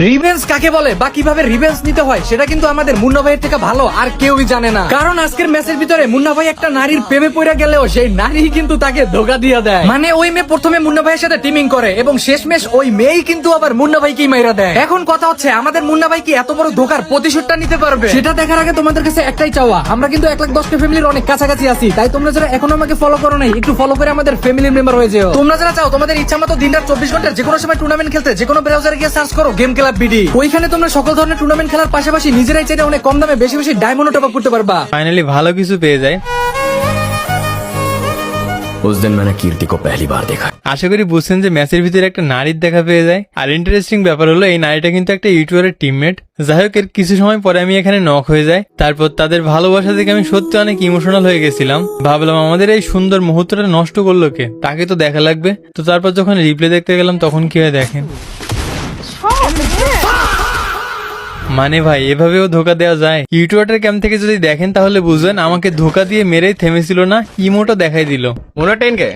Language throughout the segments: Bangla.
রিভেঞ্জ কাকে বলে বা কিভাবে রিভেঞ্জ নিতে হয় সেটা কিন্তু আমাদের মুন্না ভাইয়ের থেকে ভালো আর কেউই জানে না। কারণ আজকের ম্যাচের ভিতরে মুন্না ভাই একটা নারীর প্রেমে পড়ে গেলেও সেই নারী কিন্তু তাকে ধোকা দিয়ে দেয়। মানে ওই মেয়ে প্রথমে মুন্না ভাইয়ের সাথে টিমিং করে এবং শেষমেশ ওই মেয়েই কিন্তু আবার মুন্না ভাইকেই মাইরা দেয়। এখন কথা হচ্ছে আমাদের মুন্না ভাই কি এত বড় ধোকার প্রতিশোধটা নিতে পারবে? সেটা দেখার আগে তোমাদের কাছে একটাই চাওয়া, আমরা কিন্তু 1,10,000 ফ্যামিলির অনেক কাছাকাছি আছি। তাই তোমরা যারা এখনো আমাকে ফলো করো নাই, একটু ফলো করে আমাদের ফ্যামিলির মেম্বার হয়ে যাও। তোমরা যারা চাও তোমাদের ইচ্ছা মতো দিনরাত 24 ঘন্টার যে কোনো সময় টুর্নামেন্ট খেলতে, যে কোনো ব্রাউজারে গিয়ে সার্চ করো গেম ক্লাব বিডি। ওইখানে তোমরা সকল ধরনের টুর্নামেন্ট খেলার পাশাপাশি নিজেরাই চাইলে অনেক কম দামে বেশি বেশি ডায়মন্ড টপ আপ করতে পারবা। ফাইনালি ভালো কিছু পেয়ে যায়। उस दिन मैंने कीर्ति को पहली बार देखा। আশা করি বুঝছেন যে ম্যাচের ভিতরে একটা নারীর দেখা পেয়ে যায়। আর ইন্টারেস্টিং ব্যাপার হলো এই নারীটা কিন্তু একটা ইউটিউবারের টিমমেট। যাই হোক, এর কিছু সময় পরে আমি এখানে নক হয়ে যাই। তারপর তাদের ভালোবাসা দেখে আমি সত্যি অনেক ইমোশনাল হয়ে গেছিলাম। ভাবলাম আমাদের এই সুন্দর মুহূর্তটা নষ্ট করলো কে, তাকে তো দেখা লাগবে। তো তারপর যখন রিপ্লে দেখতে গেলাম তখন কি হয় দেখেন। মানে ভাই এভাবেও ধোকা দেওয়া যায়? ইউটিউবার ক্যাম্প থেকে যদি দেখেন তাহলে বুঝবেন আমাকে ধোকা দিয়ে মেরেই থেমেছিল না, ইমোটা দেখাই দিল। मुन्ना टेन के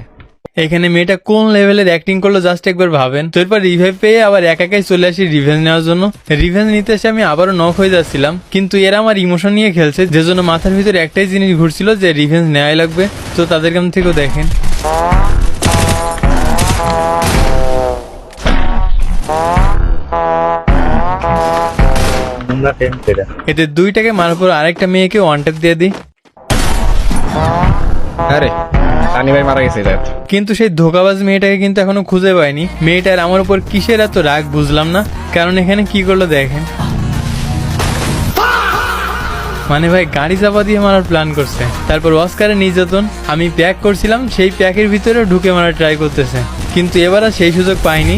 এখানে মেয়েটা কোন লেভেলের অ্যাক্টিং করলো জাস্ট একবার ভাবেন। তো এরপর রিভাইভ পেয়ে আবার একাই চলে আসি রিভেঞ্জ নেওয়ার জন্য। রিভেঞ্জ নিতে এসে আমি আবারও নক হয়ে যাচ্ছিলাম, কিন্তু এরা আমার ইমোশন নিয়ে খেলছে, যে জন্য মাথার ভিতরে একটাই জিনিস ঘুরছিল যে রিভেঞ্জ নেওয়াই লাগবে। তো তাদের কাছ থেকেও দেখেন এদের দুইটাকে মারার পর আরেকটা মেয়েকে ওয়ান ট্যাপ দিয়ে দিই। अरे रानी भाई मारा गया इधर। কিন্তু সেই ধোকাবাজ মেয়েটাকে কিন্তু এখনো খুঁজে পাইনি। মেয়েটার আমার উপর কিসের এত রাগ বুঝলাম না, কারণ এখানে কি করলো দেখেন। মানে ভাই গাড়ি চাপা দিয়ে মারার প্ল্যান করছে। তারপর অস্কারের নির্যাতন, আমি প্যাক করছিলাম সেই প্যাকের ভিতরে ঢুকে মারার ট্রাই করতেছে, কিন্তু এবার আর সেই সুযোগ পাইনি।